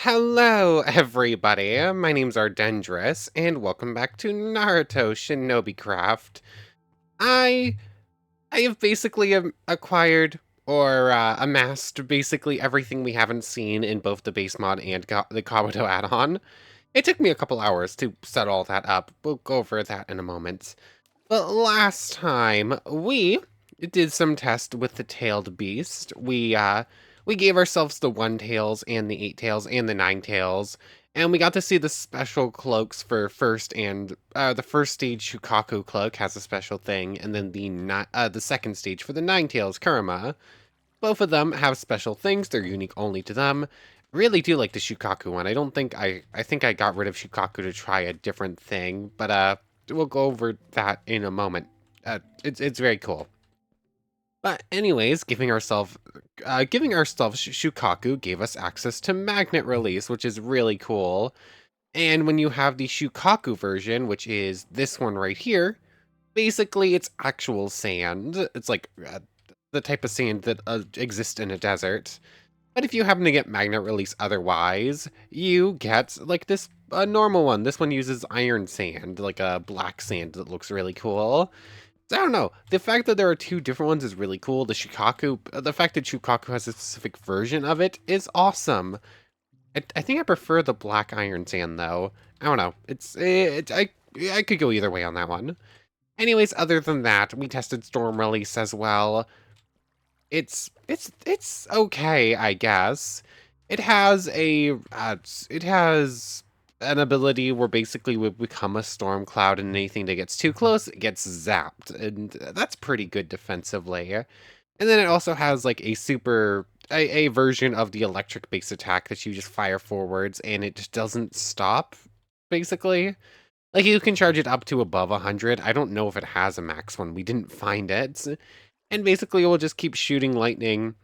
Hello, everybody. My name's Ardendris, and welcome back to Naruto ShinobiCraft. I I have basically acquired or amassed basically everything we haven't seen in both the base mod and the Kabuto add-on. It took me a couple hours to set all that up. We'll go over that in a moment. But last time we did some tests with the tailed beast. We gave ourselves the one tails and the eight tails and the nine tails, and we got to see the special cloaks for first and the first stage Shukaku cloak has a special thing, and then the second stage for the nine tails Kurama. Both of them have special things. They're unique only to them. Really do like the Shukaku one. I think I got rid of Shukaku to try a different thing, but we'll go over that in a moment. It's very cool. But anyways, giving ourselves Shukaku gave us access to magnet release, which is really cool. And when you have the Shukaku version, which is this one right here, basically it's actual sand. It's like the type of sand that exists in a desert. But if you happen to get magnet release otherwise, you get like this a normal one. This one uses iron sand, like a black sand that looks really cool. So I don't know. The fact that there are two different ones is really cool. The fact that Shukaku has a specific version of it is awesome. I think I prefer the black iron sand though. I don't know. I could go either way on that one. Anyways, other than that, we tested storm release as well. It's okay, I guess. It has an ability where basically we become a storm cloud, and anything that gets too close gets zapped, and that's pretty good defensively. And then it also has like a version of the electric base attack that you just fire forwards, and it just doesn't stop. Basically, like you can charge it up to above 100. I don't know if it has a max one. We didn't find it. And basically, we'll just keep shooting lightning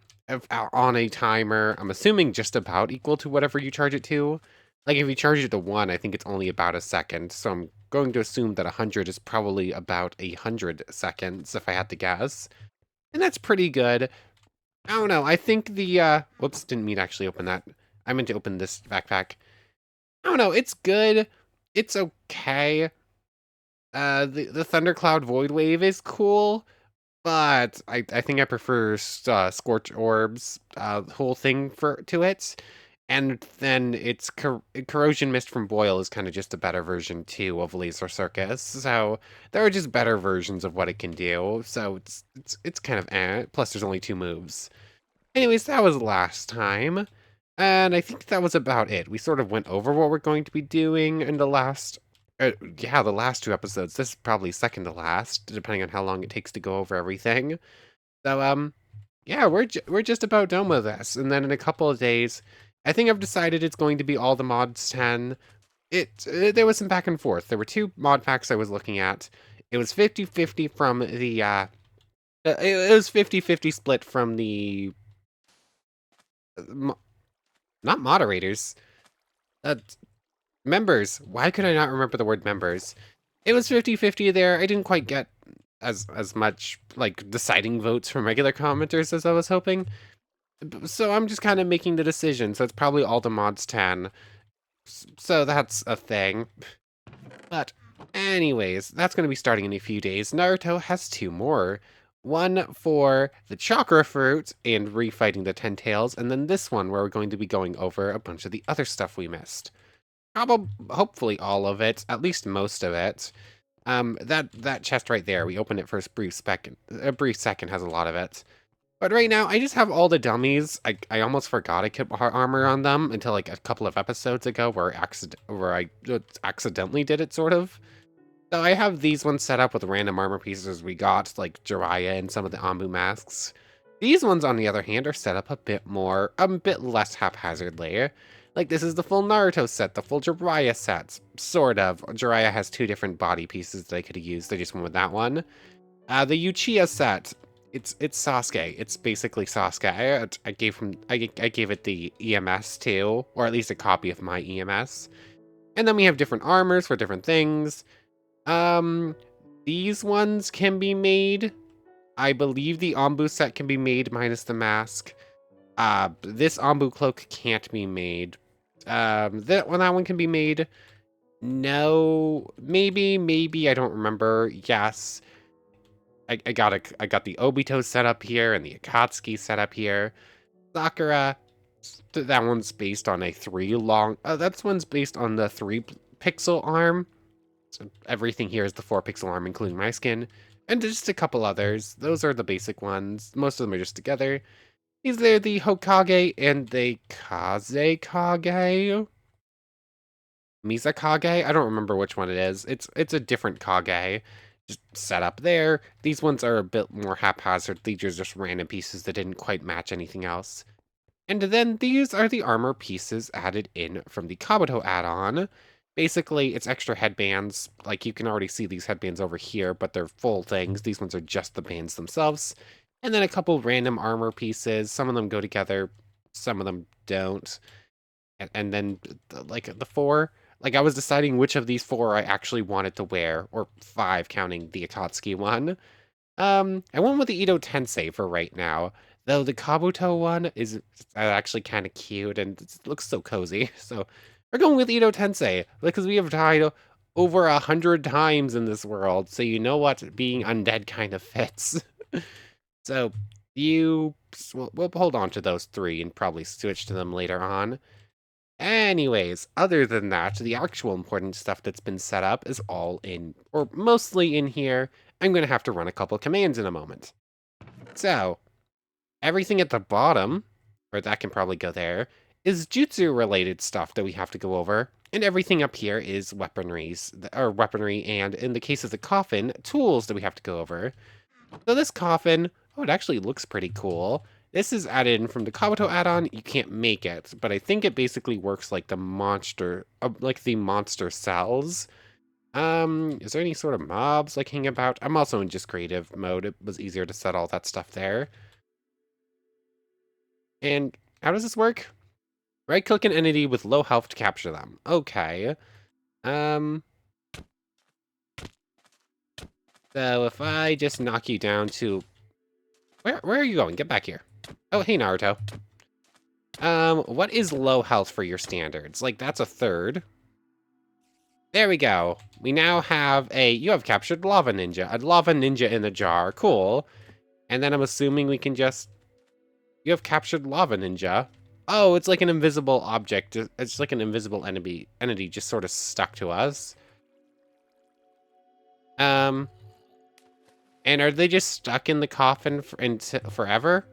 on a timer. I'm assuming just about equal to whatever you charge it to. Like, if you charge it to 1, I think it's only about a second. So I'm going to assume that 100 is probably about 100 seconds, if I had to guess. And that's pretty good. I don't know. I think whoops, didn't mean to actually open that. I meant to open this backpack. I don't know. It's good. It's okay. The Thundercloud Void Wave is cool. But I think I prefer Scorch Orbs whole thing to it. And then Corrosion Mist from Boil is kind of just a better version too of Laser Circus. So there are just better versions of what it can do. So it's kind of Plus there's only 2 moves. Anyways, that was last time. And I think that was about it. We sort of went over what we're going to be doing in the last 2 episodes. This is probably second to last, depending on how long it takes to go over everything. So, yeah, we're just about done with this. And then in a couple of days, I think I've decided it's going to be all the mods 10. There was some back and forth. There were 2 mod packs I was looking at. It was 50-50 from it was 50-50 split from the, not moderators, uh, members. Why could I not remember the word members? It was 50-50 there. I didn't quite get as much like deciding votes from regular commenters as I was hoping. So I'm just kind of making the decision. So it's probably all the mods 10. So that's a thing. But anyways, that's going to be starting in a few days. Naruto has 2 more. One for the Chakra fruit and refighting the 10 tails, and then this one where we're going to be going over a bunch of the other stuff we missed. Probably, hopefully all of it, at least most of it. That chest right there, we opened it for a brief second has a lot of it. But right now, I just have all the dummies. I almost forgot I could armor on them until like a couple of episodes ago where I accidentally did it, sort of. So I have these ones set up with random armor pieces we got, like Jiraiya and some of the Anbu masks. These ones, on the other hand, are set up a bit less haphazardly. Like, this is the full Naruto set, the full Jiraiya set, sort of. Jiraiya has 2 different body pieces that I could have used, I just went with that one. The Uchiha set, it's Sasuke. It's basically Sasuke. I gave it the EMS too, or at least a copy of my EMS. And then we have different armors for different things. These ones can be made. I believe the Anbu set can be made minus the mask. This Anbu cloak can't be made. that one can be made. No, maybe I don't remember. Yes, I got the Obito set up here and the Akatsuki set up here. Sakura, that one's based on a that's one's based on the 3 pixel arm. So everything here is the 4 pixel arm, including my skin. And just a couple others. Those are the basic ones. Most of them are just together. These are the Hokage and the Kazekage. Mizakage? I don't remember which one it is. It's a different Kage. Just set up there. These ones are a bit more haphazard. These are just random pieces that didn't quite match anything else. And then these are the armor pieces added in from the Kabuto add-on. Basically, it's extra headbands. Like, you can already see these headbands over here, but they're full things. These ones are just the bands themselves. And then a couple random armor pieces. Some of them go together, some of them don't. And then, like, the 4... Like, I was deciding which of these 4 I actually wanted to wear, or 5, counting the Akatsuki one. I went with the Ito Tensei for right now, though the Kabuto one is actually kind of cute and it looks so cozy. So we're going with Ito Tensei because we have died over 100 times in this world. So you know what? Being undead kind of fits. So we'll hold on to those 3 and probably switch to them later on. Anyways, other than that, the actual important stuff that's been set up is all in, or mostly in here. I'm going to have to run a couple commands in a moment. So, everything at the bottom, or that can probably go there, is jutsu-related stuff that we have to go over, and everything up here is weaponry, and in the case of the coffin, tools that we have to go over. So this coffin, oh, it actually looks pretty cool. This is added in from the Kabuto add-on. You can't make it, but I think it basically works like the monster cells. Is there any sort of mobs like hanging about? I'm also in just creative mode. It was easier to set all that stuff there. And how does this work? Right-click an entity with low health to capture them. Okay. So if I just knock you down to... Where are you going? Get back here. Oh, hey, Naruto. What is low health for your standards? Like, that's a 3rd. There we go. We now have you have captured Lava Ninja. A Lava Ninja in a jar. Cool. And then I'm assuming we can just... You have captured Lava Ninja. Oh, it's like an invisible object. It's like an invisible entity just sort of stuck to us. And are they just stuck in the coffin forever?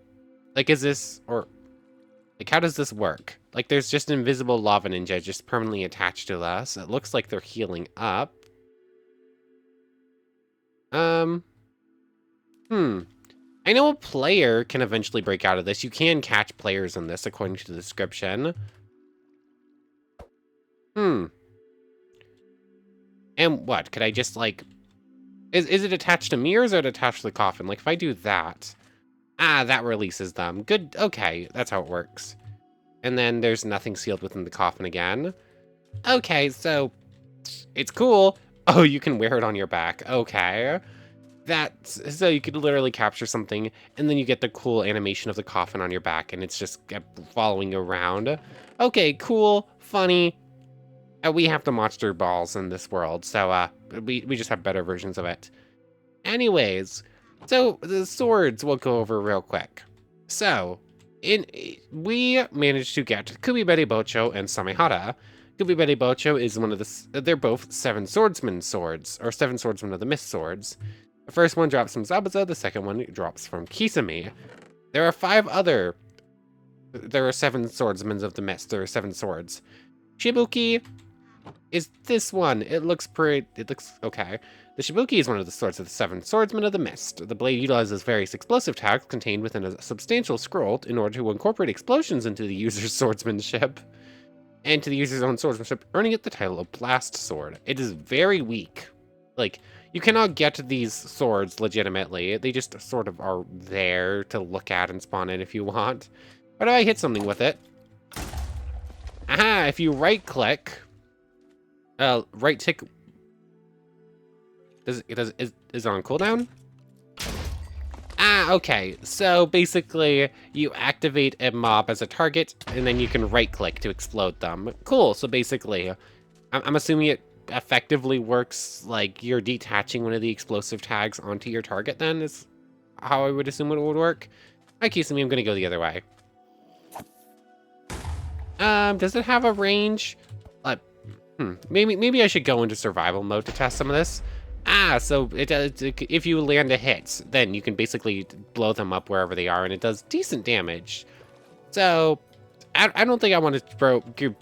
Like, is this... Or... Like, how does this work? Like, there's just an invisible Lava Ninja just permanently attached to us. It looks like they're healing up. I know a player can eventually break out of this. You can catch players in this, according to the description. And what? Could I just, like... Is it attached to me, or is it attached to the coffin? Like, if I do that... Ah, that releases them. Good. Okay, that's how it works. And then there's nothing sealed within the coffin again. Okay, so it's cool. Oh, you can wear it on your back. Okay. So you could literally capture something, and then you get the cool animation of the coffin on your back, and it's just following you around. Okay, cool, funny. We have the monster balls in this world, so we just have better versions of it. Anyways... So, the swords we'll go over real quick. So, we managed to get Kubiberi Bocho and Samehara. Kubiberi Bocho is one of they're both 7 swordsman swords, or 7 swordsmen of the mist swords. The first one drops from Zabuza, the second one drops from Kisame. There are 7 swordsmen of the mist, there are 7 swords. Shibuki is this one. It looks okay. The Shibuki is one of the swords of the 7 swordsmen of the mist. The blade utilizes various explosive tags contained within a substantial scroll in order to incorporate explosions into the user's swordsmanship and to the user's own swordsmanship, earning it the title of Blast Sword. It is very weak. Like, you cannot get these swords legitimately. They just sort of are there to look at and spawn in if you want. But if I hit something with it... Aha! If you right-click... right-tick... Is it on cooldown? Ah, Okay. So basically, you activate a mob as a target, and then you can right-click to explode them. Cool. So basically, I'm assuming it effectively works like you're detaching one of the explosive tags onto your target then, is how I would assume it would work. Okay, so I'm gonna go the other way. Does it have a range? Maybe I should go into survival mode to test some of this. So it does, if you land a hit, then you can basically blow them up wherever they are, and it does decent damage. So, I don't think I want to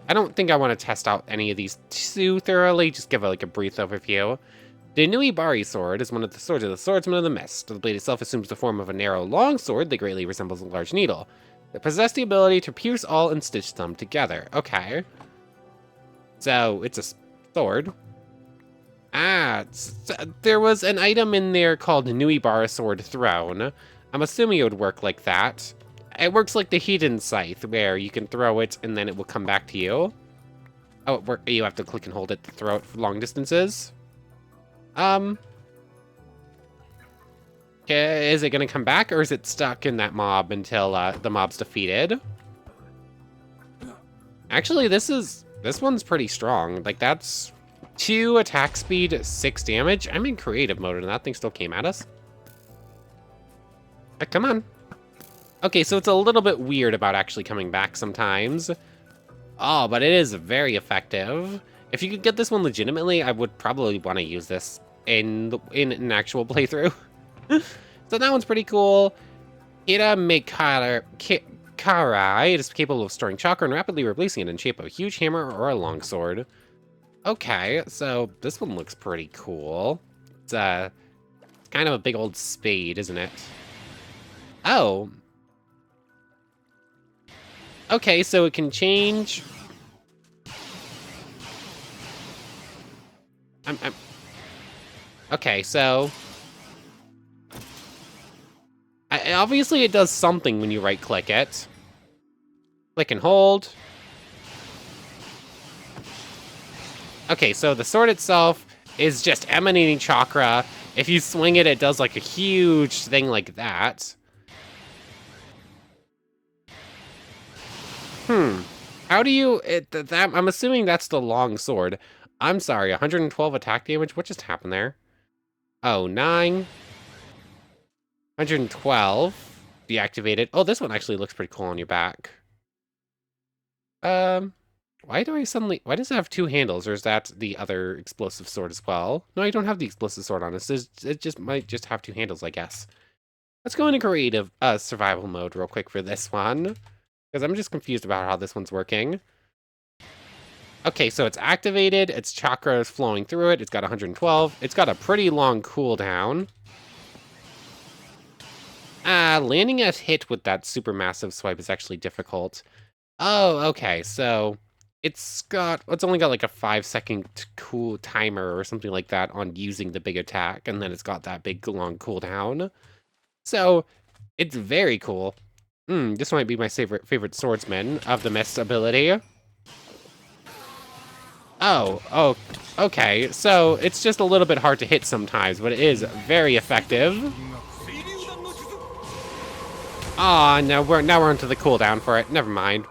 I don't think I want to test out any of these too thoroughly. Just give like a brief overview. The Nuibari sword is one of the swords of the Swordsman of the Mist. The blade itself assumes the form of a narrow, long sword that greatly resembles a large needle. It possesses the ability to pierce all and stitch them together. Okay. So, it's a sword. There was an item in there called Nuibara Sword Throne. I'm assuming it would work like that. It works like the Hidden Scythe, where you can throw it and then it will come back to you. Oh, you have to click and hold it to throw it for long distances. Is it gonna come back, or is it stuck in that mob until the mob's defeated? Actually, this one's pretty strong. Like, that's 2 attack speed, 6 damage. I'm in creative mode, and that thing still came at us. Come on. Okay, so it's a little bit weird about actually coming back sometimes. Oh, but it is very effective. If you could get this one legitimately, I would probably want to use this in an actual playthrough. So that one's pretty cool. Ira Karai, it is capable of storing chakra and rapidly replacing it in shape of a huge hammer or a long sword. Okay, so this one looks pretty cool. It's kind of a big old spade, isn't it? Oh. Okay, so it can change. Okay, so obviously it does something when you right-click it. Click and hold. Okay, so the sword itself is just emanating chakra. If you swing it, it does like a huge thing like that. How do you... I'm assuming that's the long sword. I'm sorry, 112 attack damage? What just happened there? Oh, 9. 112. Deactivated. Oh, this one actually looks pretty cool on your back. Why does it have 2 handles, or is that the other explosive sword as well? No, I don't have the explosive sword on it. It just might just have 2 handles, I guess. Let's go into creative survival mode real quick for this one, because I'm just confused about how this one's working. Okay, so it's activated. Its chakra is flowing through it. It's got 112. It's got a pretty long cooldown. Landing a hit with that supermassive swipe is actually difficult. Oh, okay, so it's only got like a 5-second cool timer or something like that on using the big attack, and then it's got that big long cooldown. So it's very cool. This might be my favorite swordsman of the Mist ability. Oh, okay. So it's just a little bit hard to hit sometimes, but it is very effective. Ah, no, now we're onto the cooldown for it. Never mind.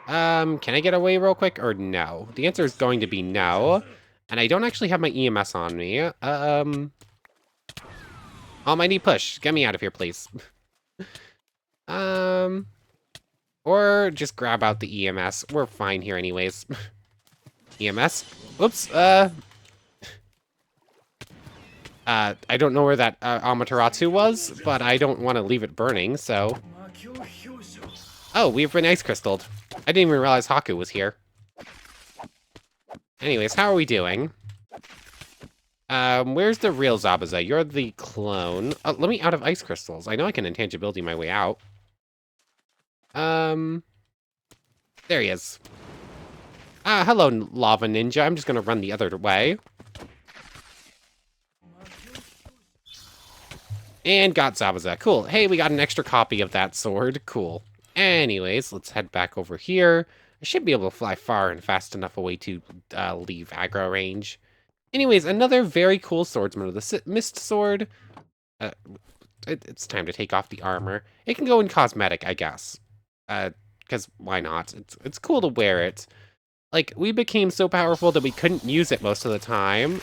Can I get away real quick, or no? The answer is going to be no. And I don't actually have my EMS on me. Almighty push. Get me out of here, please. Or just grab out the EMS. We're fine here anyways. EMS. Whoops. I don't know where that Amaterasu was, but I don't want to leave it burning, so... Oh, we've been ice crystalled. I didn't even realize Haku was here. Anyways, how are we doing? Where's the real Zabuza? You're the clone. Oh, let me out of ice crystals. I know I can intangibility my way out. There he is. Hello, Lava Ninja. I'm just gonna run the other way. And got Zabuza. Cool. Hey, we got an extra copy of that sword. Cool. Anyways, let's head back over here. I should be able to fly far and fast enough away to leave aggro range. Anyways, another very cool swordsman of the Mist Sword. it's time to take off the armor. It can go in cosmetic, I guess. Because why not? It's cool to wear it. Like, we became so powerful that we couldn't use it most of the time.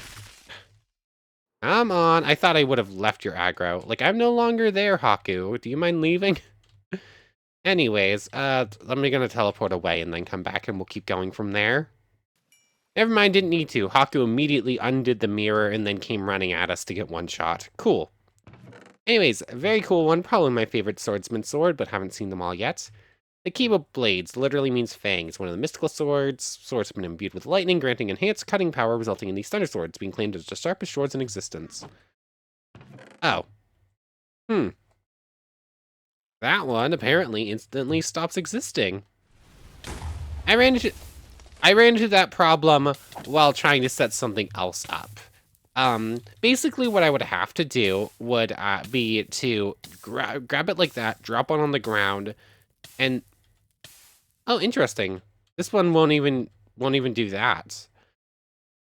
Come on, I thought I would have left your aggro. Like, I'm no longer there, Haku. Do you mind leaving? Anyways, I'm gonna teleport away and then come back and we'll keep going from there. Never mind, didn't need to. Haku immediately undid the mirror and then came running at us to get one shot. Cool. Anyways, very cool one. Probably my favorite swordsman sword, but haven't seen them all yet. The Kiba Blades literally means fangs, one of the mystical swords. Swordsman imbued with lightning, granting enhanced cutting power, resulting in these thunder swords, being claimed as the sharpest swords in existence. Oh. That one apparently instantly stops existing. I ran into that problem while trying to set something else up. Basically what I would have to do would be to grab it like that, drop it on the ground, and oh, interesting. This one won't even do that.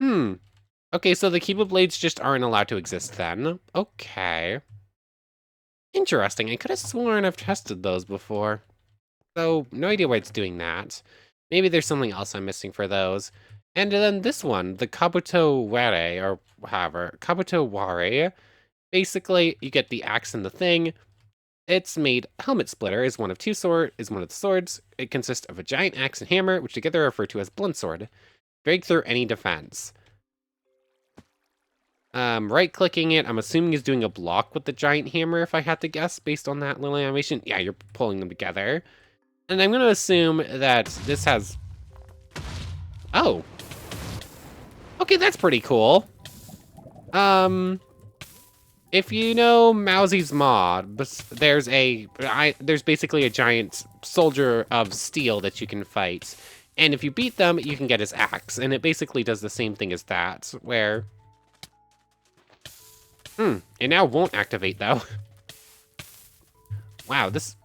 Okay, so the Kiba Blades just aren't allowed to exist then. Okay. Interesting. I could have sworn I've tested those before. So, no idea why it's doing that. Maybe there's something else I'm missing for those. And then this one, the Kabuto Ware, or however, Kabuto Ware. Basically, you get the axe and the thing. It's made Helmet Splitter is one of the swords. It consists of a giant axe and hammer, which together are referred to as blunt sword. Break through any defense. Right-clicking it, I'm assuming is doing a block with the giant hammer, if I had to guess, based on that little animation. Yeah, you're pulling them together. And I'm going to assume that this has... Oh. Okay, that's pretty cool. If you know Mousy's mod, there's basically a giant soldier of steel that you can fight. And if you beat them, you can get his axe. And it basically does the same thing as that, where... it now won't activate, though. Wow, this...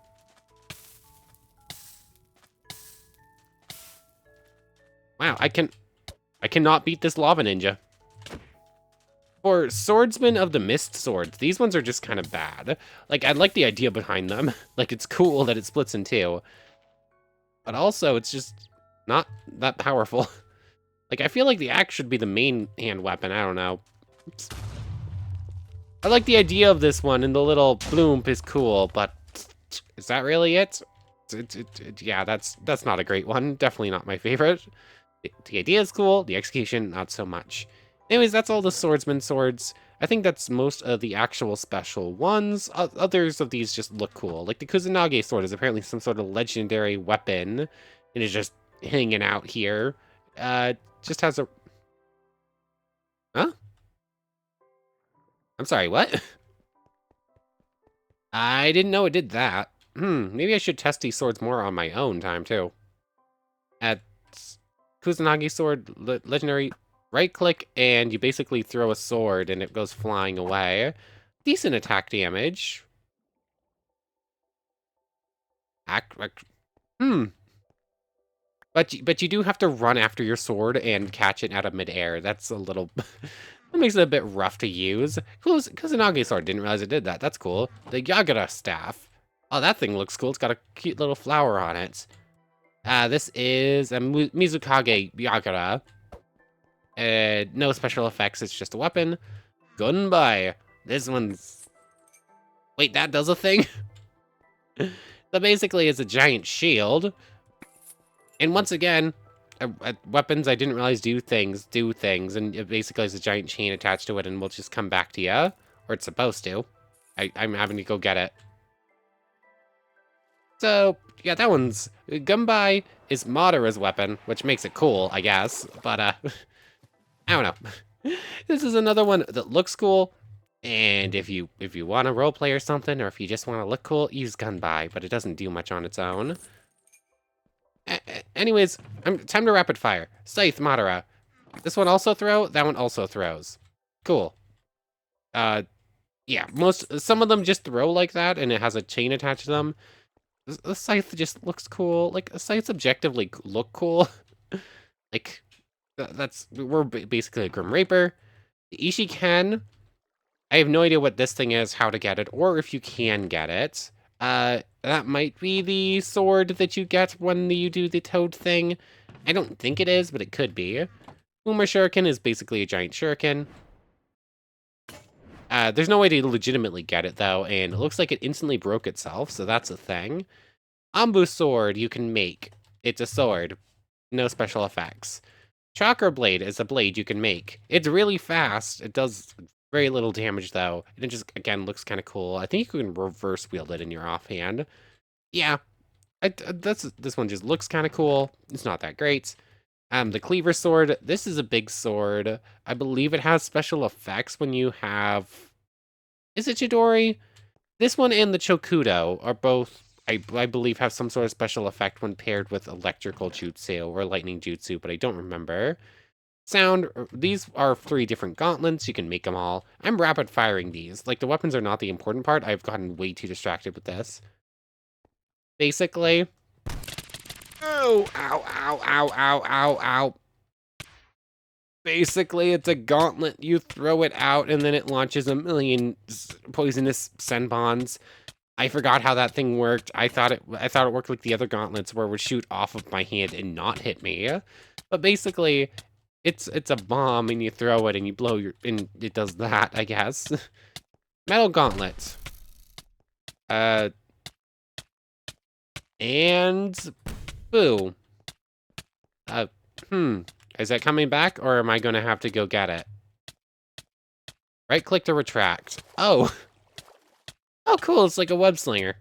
Wow, I cannot beat this lava ninja. For Swordsman of the Mist Swords, these ones are just kind of bad. Like, I like the idea behind them. Like, it's cool that it splits in two. But also, it's just not that powerful. Like, I feel like the axe should be the main hand weapon. I don't know. Oops. I like the idea of this one, and the little bloomp is cool, but is that really it? Yeah, that's not a great one. Definitely not my favorite. The idea is cool, the execution, not so much. Anyways, that's all the swordsman swords. I think that's most of the actual special ones. Others of these just look cool. Like the Kusanagi sword is apparently some sort of legendary weapon, and is just hanging out here. Just has a... Huh? I'm sorry, what? I didn't know it did that. Maybe I should test these swords more on my own time, too. At Kusanagi sword, legendary, right-click, and you basically throw a sword, and it goes flying away. Decent attack damage. But you do have to run after your sword and catch it out of midair. That's a little... that makes it a bit rough to use. Kusanagi sword, didn't realize it did that. That's cool. The Yagura staff. Oh, that thing looks cool. It's got a cute little flower on it. This is a Mizukage Yagura. No special effects, it's just a weapon. Gunbai. This one's... Wait, that does a thing? So basically, it's a giant shield. And once again, weapons I didn't realize do things, and it basically has a giant chain attached to it and will just come back to you. Or it's supposed to. I'm having to go get it. So, yeah, that one's... Gunbai is Madara's weapon, which makes it cool, I guess. But, I don't know. This is another one that looks cool. And if you want to roleplay or something, or if you just want to look cool, use Gunbai, but it doesn't do much on its own. Anyways, time to rapid fire. Scythe, Madara. This one also throw, that one also throws. Cool. Yeah, some of them just throw like that, and it has a chain attached to them. The Scythe just looks cool. Like, Scythes objectively look cool. Like, we're basically a Grim Reaper. The Ishiken, I have no idea what this thing is, how to get it, or if you can get it. That might be the sword that you get when you do the toad thing. I don't think it is, but it could be. Boomer Shuriken is basically a giant shuriken. There's no way to legitimately get it, though, and it looks like it instantly broke itself, so that's a thing. Ambu Sword you can make. It's a sword. No special effects. Chakra Blade is a blade you can make. It's really fast. It does very little damage, though. And it just, again, looks kind of cool. I think you can reverse wield it in your offhand. Yeah, this one just looks kind of cool. It's not that great. The Cleaver Sword. This is a big sword. I believe it has special effects when you have... Is it Chidori? This one and the Chokudo are both, I believe, have some sort of special effect when paired with electrical jutsu or lightning jutsu, but I don't remember. Sound, these are 3 different gauntlets. You can make them all. I'm rapid firing these. Like, the weapons are not the important part. I've gotten way too distracted with this. Basically. Oh, ow, ow, ow, ow, ow, ow. Basically, it's a gauntlet. You throw it out, and then it launches a million poisonous senbons. I forgot how that thing worked. I thought it worked like the other gauntlets, where it would shoot off of my hand and not hit me. But basically, it's a bomb, and you throw it, and you blow and it does that, I guess. Metal gauntlet. And boo. Is that coming back, or am I gonna have to go get it? Right-click to retract. Oh. Oh, cool, it's like a web slinger.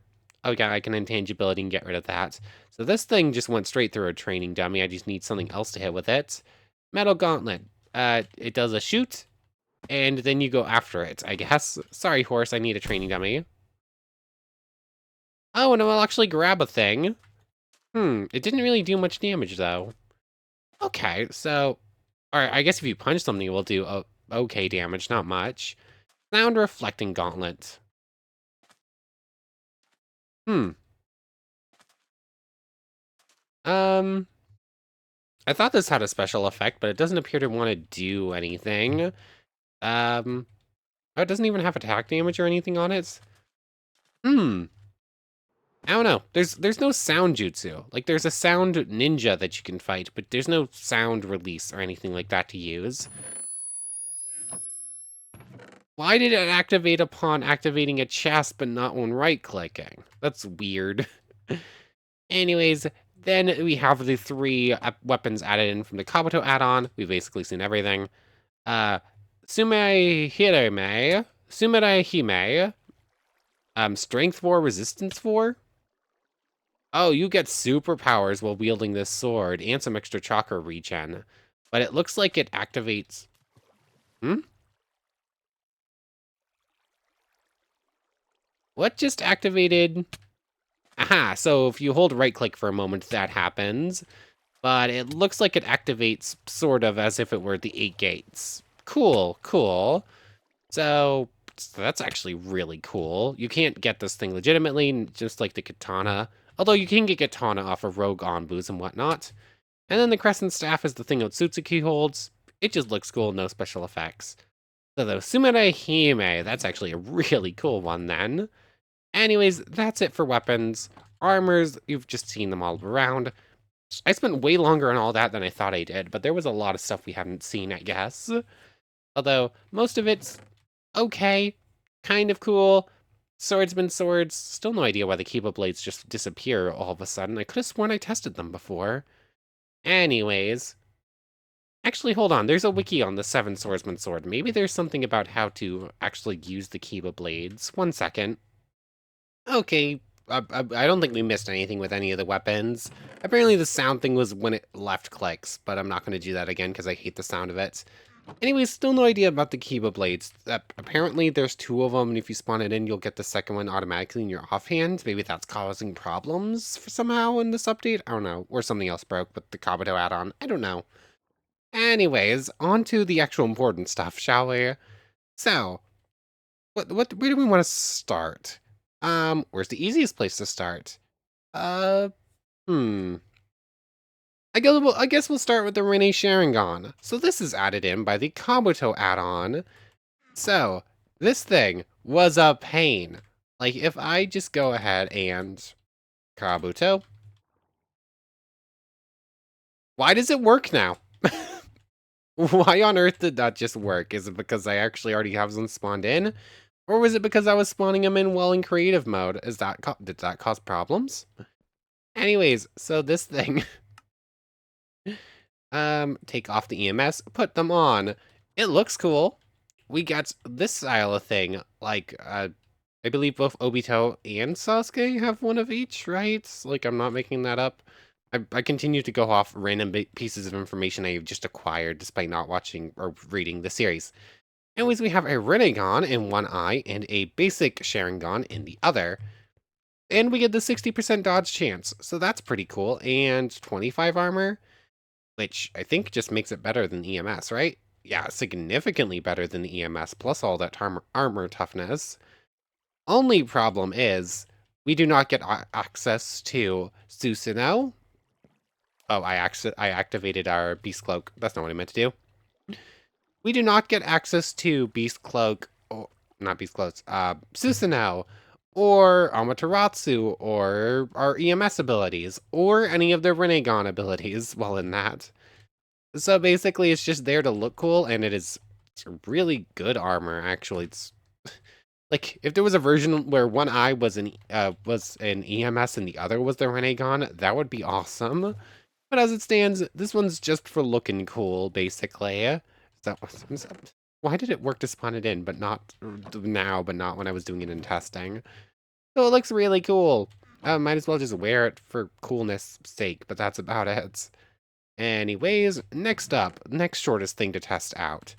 Okay, I can intangibility and get rid of that. So this thing just went straight through a training dummy. I just need something else to hit with it. Metal gauntlet. It does a shoot, and then you go after it, I guess. Sorry, horse, I need a training dummy. Oh, and I'll actually grab a thing. It didn't really do much damage, though. Okay, so... Alright, I guess if you punch something, it will do okay damage, not much. Sound reflecting gauntlet. I thought this had a special effect, but it doesn't appear to want to do anything. Oh, it doesn't even have attack damage or anything on it. I don't know. There's no sound jutsu. Like, there's a sound ninja that you can fight, but there's no sound release or anything like that to use. Why did it activate upon activating a chest, but not when right-clicking? That's weird. Anyways, then we have the 3 weapons added in from the Kabuto add-on. We've basically seen everything. Sume Hirame, Sumere Hime, Strength 4, Resistance 4. Oh, you get superpowers while wielding this sword and some extra chakra regen. But it looks like it activates... What just activated? Aha, so if you hold right-click for a moment, that happens. But it looks like it activates sort of as if it were the 8 gates. Cool, cool. So that's actually really cool. You can't get this thing legitimately, just like the katana. Although you can get katana off of rogue onbus and whatnot. And then the crescent staff is the thing Otsutsuki holds. It just looks cool, no special effects. So the Sumere Hime, that's actually a really cool one then. Anyways, that's it for weapons. Armors, you've just seen them all around. I spent way longer on all that than I thought I did, but there was a lot of stuff we hadn't seen, I guess. Although, most of it's okay, kind of cool. Swordsman swords, still no idea why the Kiba blades just disappear all of a sudden. I could have sworn I tested them before. Anyways. Actually, hold on, there's a wiki on the 7 Swordsman sword. Maybe there's something about how to actually use the Kiba blades. 1 second. Okay, I don't think we missed anything with any of the weapons. Apparently the sound thing was when it left clicks, but I'm not going to do that again because I hate the sound of it. Anyways, still no idea about the Kiba blades. Apparently there's 2 of them, and if you spawn it in, you'll get the second one automatically in your offhand. Maybe that's causing problems somehow in this update? I don't know. Or something else broke with the Kabuto add-on. I don't know. Anyways, on to the actual important stuff, shall we? So, where do we want to start? Where's the easiest place to start? I guess we'll start with the Rene Sharingan. So this is added in by the Kabuto add-on. So, This thing was a pain. Like, if I just go ahead and Kabuto, why does it work now? Why on earth did that just work? Is it because I actually already have them spawned in? Or was it because I was spawning them in while in creative mode? Did that cause problems? Anyways, so this thing, take off the EMS, put them on. It looks cool. We got this style of thing, like, I believe both Obito and Sasuke have one of each, right? Like, I'm not making that up. I continue to go off random pieces of information I've just acquired despite not watching or reading the series. Anyways, we have a Rinnegan in one eye and a basic Sharingan in the other. And we get the 60% dodge chance, so that's pretty cool. And 25 armor, which I think just makes it better than EMS, right? Yeah, significantly better than the EMS, plus all that armor toughness. Only problem is, we do not get access to Susanoo. Oh, I activated our Beast Cloak. That's not what I meant to do. We do not get access to Beast Cloak, or not Beast Cloaks, Susanoo, or Amaterasu, or our EMS abilities, or any of their Rinnegan abilities while in that. So basically, it's just there to look cool, and it's really good armor, actually. It's like, if there was a version where one eye was an EMS and the other was the Rinnegan, that would be awesome. But as it stands, this one's just for looking cool, basically. So, why did it work to spawn it in, but not now, but not when I was doing it in testing? So it looks really cool. Might as well just wear it for coolness sake, but that's about it. Anyways, next shortest thing to test out,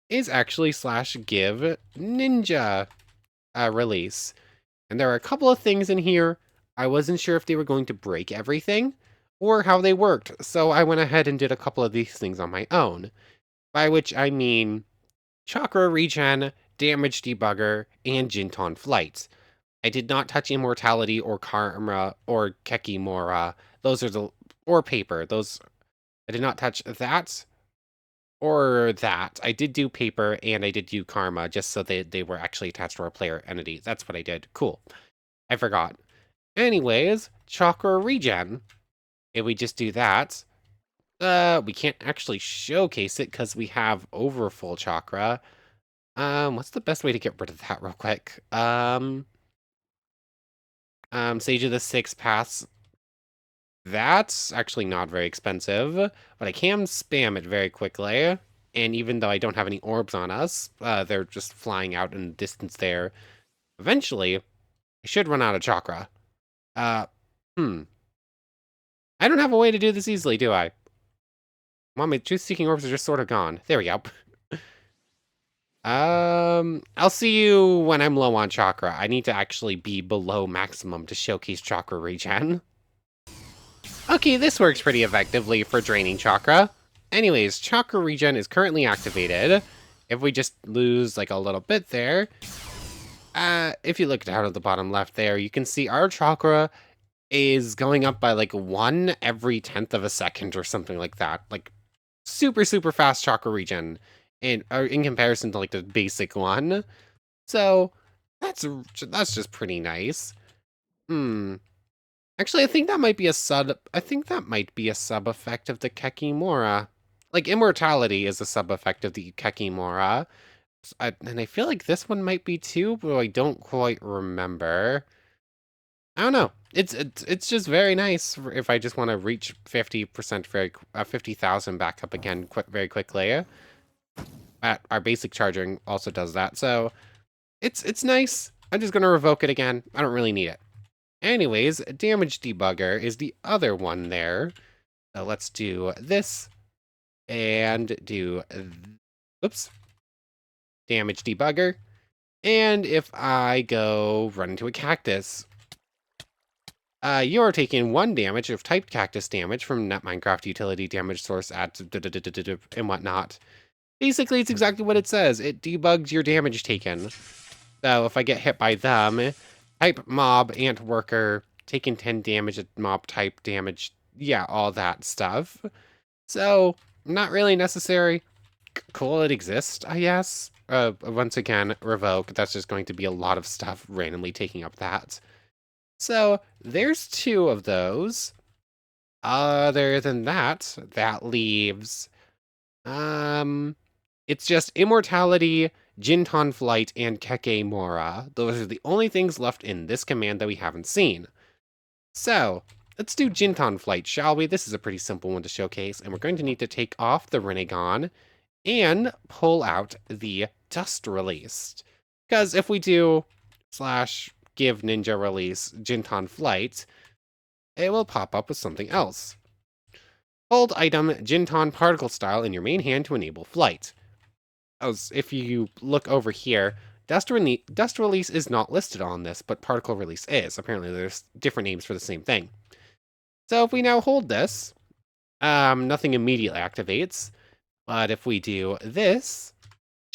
is actually /give Ninja release. And there are a couple of things in here. I wasn't sure if they were going to break everything or how they worked, so I went ahead and did a couple of these things on my own. By which I mean Chakra regen, damage debugger, and Jinton flight. I did not touch immortality or karma or Kekimora. Those are or paper. Those, I did not touch that or that. I did do paper and I did do karma just so they were actually attached to our player entity. That's what I did. Cool. I forgot. Anyways, Chakra regen. If we just do that, we can't actually showcase it because we have over full chakra. What's the best way to get rid of that real quick? Sage of the Six Paths. That's actually not very expensive, but I can spam it very quickly. And even though I don't have any orbs on us, they're just flying out in the distance there. Eventually, I should run out of chakra. I don't have a way to do this easily, do I? Well, my truth-seeking orbs are just sort of gone. There we go. I'll see you when I'm low on chakra. I need to actually be below maximum to showcase chakra regen. Okay, this works pretty effectively for draining chakra. Anyways, chakra regen is currently activated. If we just lose like a little bit there, if you look down at the bottom left there, you can see our chakra is going up by like 1 every 10th of a second or something like that. Like super, super fast chakra regen in comparison to like the basic one. So that's just pretty nice. Actually, I think that might be a sub effect of the Kekimora. Like, immortality is a sub effect of the Kekimora. And I feel like this one might be too, but I don't quite remember. I don't know. It's just very nice if I just want to reach 50% 50,000 back up again very quickly. Our basic charging also does that, so it's nice. I'm just gonna revoke it again. I don't really need it. Anyways, damage debugger is the other one there. So let's do this and do oops, damage debugger. And if I go run into a cactus, you're taking 1 damage of typed cactus damage from net Minecraft utility damage source at and whatnot. Basically, it's exactly what it says. It debugs your damage taken. So if I get hit by them, type mob, ant worker, taking 10 damage at mob type damage, yeah, all that stuff. So, not really necessary. Cool it exists, I guess. once again, revoke. That's just going to be a lot of stuff randomly taking up that. So there's 2 of those. Other than that, that leaves, it's just Immortality, Jinton Flight, and Keke Mora. Those are the only things left in this command that we haven't seen. So, let's do Jinton Flight, shall we? This is a pretty simple one to showcase, and we're going to need to take off the Rinnegan and pull out the Dust Released. Because if we do / give Ninja Release Jinton Flight, it will pop up with something else. Hold item Jinton Particle Style in your main hand to enable flight. As if you look over here, Dust Release is not listed on this, but Particle Release is. Apparently there's different names for the same thing. So if we now hold this, nothing immediately activates. But if we do this,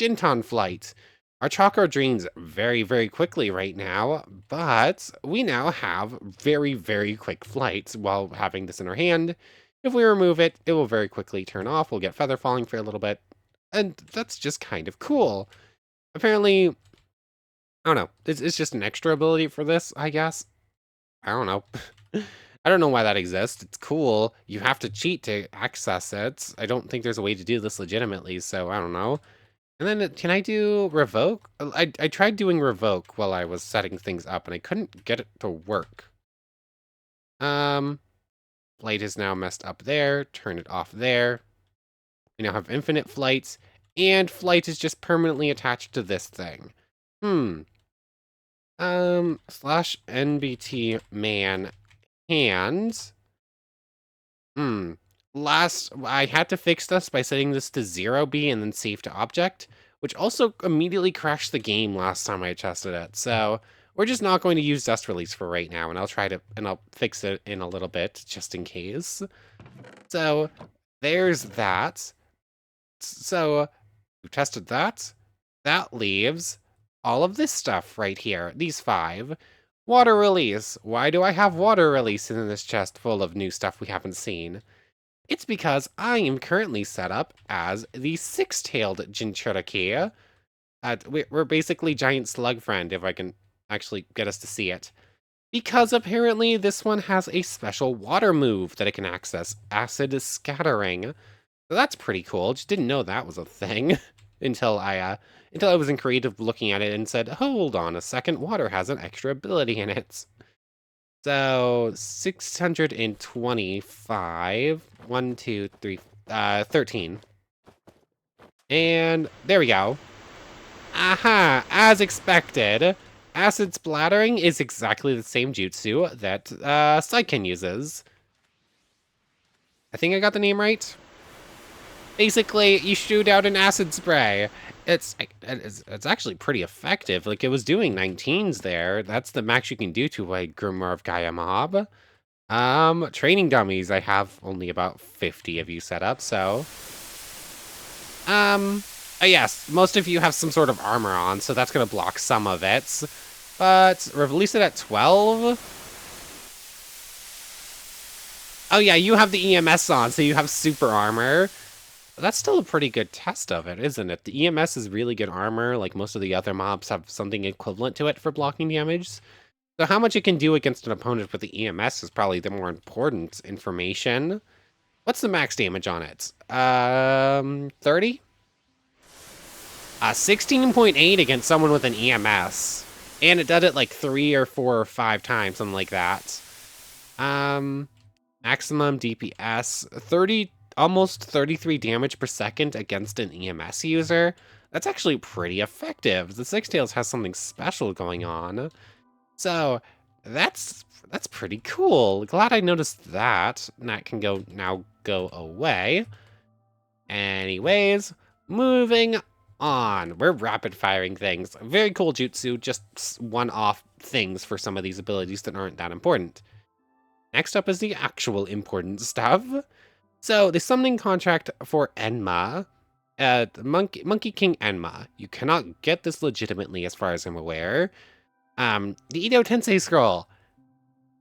Jinton Flight, our Chakra drains very, very quickly right now, but we now have very, very quick flight while having this in our hand. If we remove it, it will very quickly turn off. We'll get feather falling for a little bit, and that's just kind of cool. Apparently, I don't know, it's just an extra ability for this, I guess. I don't know. I don't know why that exists. It's cool. You have to cheat to access it. I don't think there's a way to do this legitimately, so I don't know. And then, can I do revoke? I tried doing revoke while I was setting things up, and I couldn't get it to work. Flight is now messed up there. Turn it off there. We now have infinite flights, and flight is just permanently attached to this thing. /NBT man hands. I had to fix this by setting this to 0B and then save to object, which also immediately crashed the game last time I tested it. So we're just not going to use Dust Release for right now, and I'll fix it in a little bit just in case. So there's that. So we tested that. That leaves all of this stuff right here, these 5. Water Release. Why do I have Water Release in this chest full of new stuff we haven't seen? It's because I am currently set up as the 6-tailed Jinchuriki. We're basically giant slug friend, if I can actually get us to see it. Because apparently this one has a special water move that it can access, Acid Scattering. So that's pretty cool. Just didn't know that was a thing until I was in creative looking at it and said, hold on a second, water has an extra ability in it. So 625, 1, 2, 3, 13. And there we go. Aha, as expected. Acid Splattering is exactly the same jutsu that Saiken uses. I think I got the name right. Basically, you shoot out an acid spray. It's actually pretty effective. Like, it was doing 19s there. That's the max you can do to a Grimoire of Gaia mob. Training dummies, I have only about 50 of you set up, so. Yes, most of you have some sort of armor on, so that's gonna block some of it. But release it at 12. Oh yeah, you have the EMS on, so you have super armor. That's still a pretty good test of it, isn't it? The EMS is really good armor, like most of the other mobs have something equivalent to it for blocking damage. So how much it can do against an opponent with the EMS is probably the more important information. What's the max damage on it? 30? 16.8 against someone with an EMS. And it does it like 3 or 4 or 5 times, something like that. Maximum DPS, 30, almost 33 damage per second against an EMS user. That's actually pretty effective. The Six Tails has something special going on. So that's pretty cool. Glad I noticed that. And that can now go away. Anyways, moving on. We're rapid firing things. Very cool jutsu, just one-off things for some of these abilities that aren't that important. Next up is the actual important stuff. So the summoning contract for Enma, Monkey King Enma. You cannot get this legitimately as far as I'm aware. The Edo Tensei Scroll.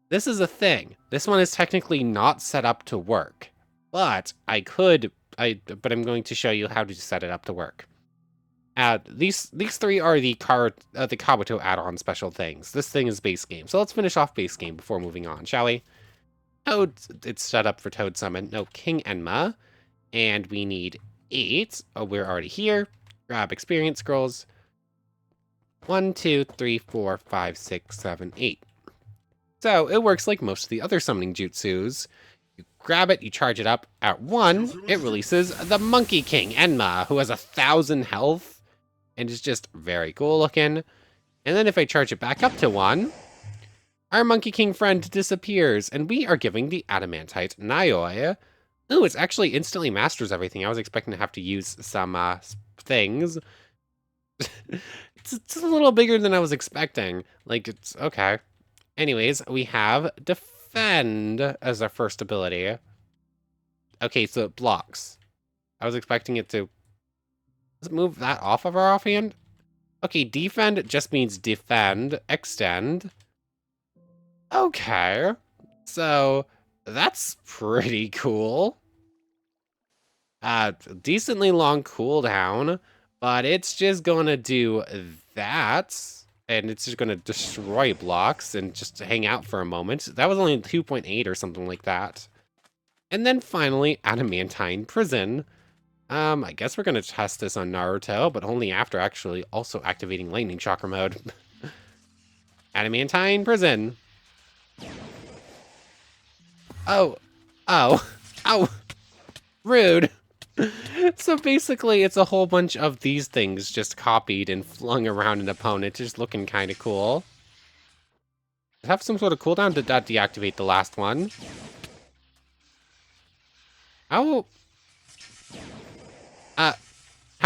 This is a thing. This one is technically not set up to work, but but I'm going to show you how to set it up to work. These three are the Kabuto add-on special things. This thing is base game. So let's finish off base game before moving on, shall we? Toad, it's set up for Toad Summon. No, King Enma. And we need 8. Oh, we're already here. Grab experience scrolls. 1, 2, 3, 4, 5, 6, 7, 8. So it works like most of the other summoning jutsus. You grab it, you charge it up. At 1, it releases the Monkey King Enma, who has 1,000 health. And is just very cool looking. And then if I charge it back up to 1, our Monkey King friend disappears, and we are giving the Adamantite Nayoi. Ooh, it's actually instantly masters everything. I was expecting to have to use some things. It's a little bigger than I was expecting. Like, it's okay. Anyways, we have Defend as our first ability. Okay, so it blocks. I was expecting it to... Let's move that off of our offhand. Okay, defend just means defend, extend. Okay, so that's pretty cool. Decently long cooldown, but it's just gonna do that, and it's just gonna destroy blocks and just hang out for a moment. That was only 2.8 or something like that. And then finally, Adamantine Prison. I guess we're gonna test this on Naruto, but only after actually also activating Lightning Chakra mode. Adamantine Prison. Oh. Rude. So basically, it's a whole bunch of these things just copied and flung around an opponent, just looking kind of cool. Does it have some sort of cooldown? Did that deactivate the last one? How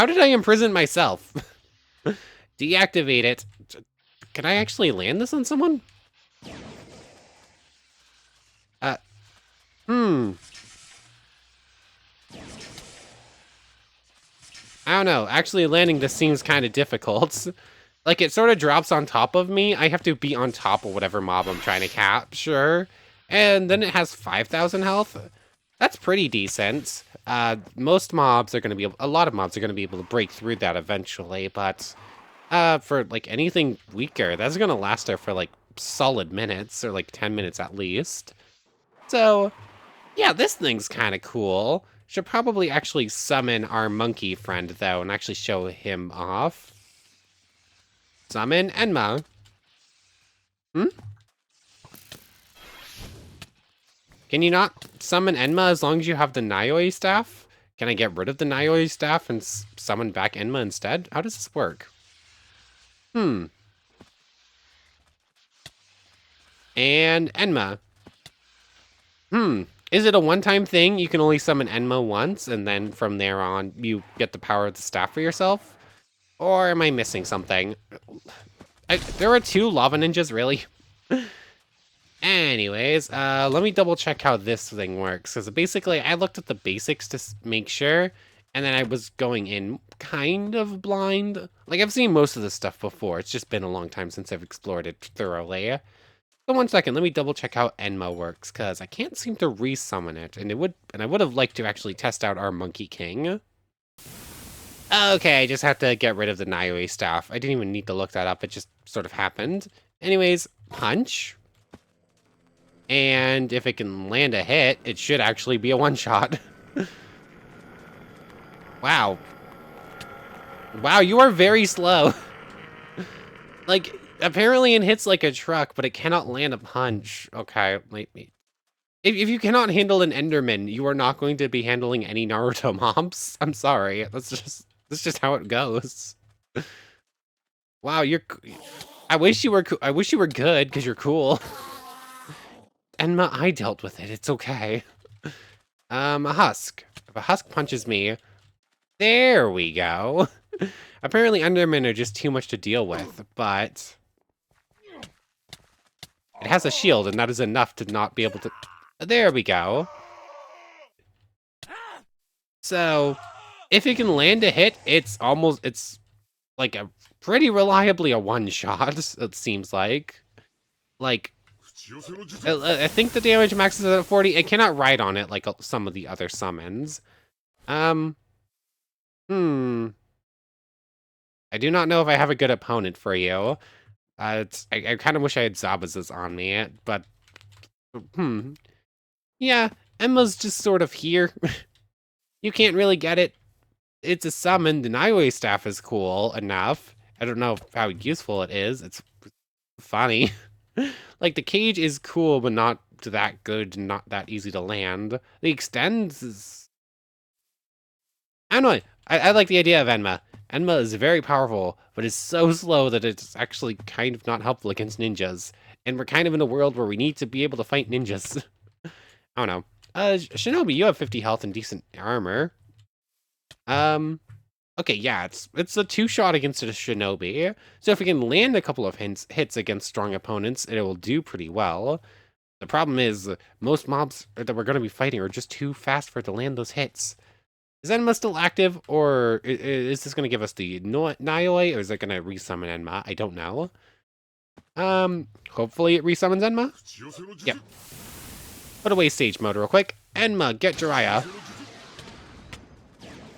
did I imprison myself? Deactivate it. Can I actually land this on someone? I don't know. Actually landing this seems kind of difficult. Like, it sort of drops on top of me. I have to be on top of whatever mob I'm trying to capture. And then it has 5,000 health. That's pretty decent. Most mobs are going to be... A lot of mobs are going to be able to break through that eventually, but... for, like, anything weaker, that's going to last there for, like, solid minutes, or, like, 10 minutes at least. So, yeah, this thing's kind of cool. Should probably actually summon our monkey friend, though, and actually show him off. Summon Enma. Can you not summon Enma as long as you have the Nayoi staff? Can I get rid of the Nayoi staff and summon back Enma instead? How does this work? And Enma. Is it a one-time thing? You can only summon Enma once, and then from there on, you get the power of the staff for yourself? Or am I missing something? There are 2 lava ninjas, really? Anyways, let me double check how this thing works. Because basically, I looked at the basics to make sure, and then I was going in kind of blind. Like, I've seen most of this stuff before. It's just been a long time since I've explored it thoroughly. So 1 second, let me double check how Enma works, because I can't seem to resummon it, and I would have liked to actually test out our Monkey King. Okay, I just have to get rid of the Nayoi staff. I didn't even need to look that up, it just sort of happened. Anyways, punch. And if it can land a hit, it should actually be a one-shot. Wow. Wow, you are very slow. Like, apparently it hits like a truck, but it cannot land a punch. Okay, if you cannot handle an Enderman, you are not going to be handling any Naruto mobs. I'm sorry. That's just how it goes. Wow, I wish you were good because you're cool. Enma, I dealt with it. It's okay. A husk. If a husk punches me, there we go. Apparently Endermen are just too much to deal with, but it has a shield, and that is enough to not be able to... There we go. So, if it can land a hit, it's like a pretty reliably a one-shot, it seems like. Like, I think the damage maxes at 40. It cannot ride on it like some of the other summons. I do not know if I have a good opponent for you. I kind of wish I had Zabazas on me, but yeah, Emma's just sort of here. You can't really get it. It's a summon. The Naiwe staff is cool enough. I don't know how useful it is. It's funny. Like, the cage is cool, but not that good, not that easy to land. The extends is... I don't know. I like the idea of Enma. Enma is very powerful, but is so slow that it's actually kind of not helpful against ninjas. And we're kind of in a world where we need to be able to fight ninjas. I don't know. Shinobi, you have 50 health and decent armor. Okay, yeah, it's a 2-shot against a Shinobi. So if we can land a couple of hits against strong opponents, it will do pretty well. The problem is, most mobs that we're going to be fighting are just too fast for it to land those hits. Is Enma still active, or is this going to give us the Nioi, or is it going to resummon Enma? I don't know. Hopefully it resummons Enma. Yep. Put away stage mode real quick. Enma, get Jiraiya.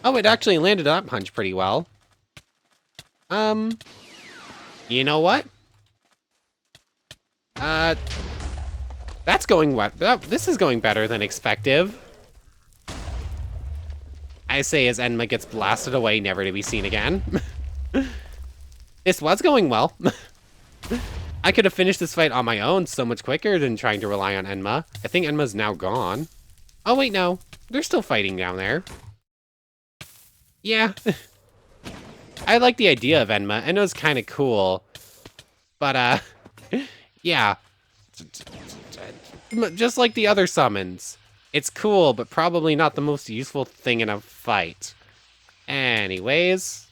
Oh, it actually landed that punch pretty well. You know what? That's going what? This is going better than expected. I say as Enma gets blasted away, never to be seen again. This was going well. I could have finished this fight on my own so much quicker than trying to rely on Enma. I think Enma's now gone. Oh, wait, no. They're still fighting down there. Yeah. I like the idea of Enma, and it was kind of cool. But, yeah. Just like the other summons. It's cool, but probably not the most useful thing in a fight. Anyways.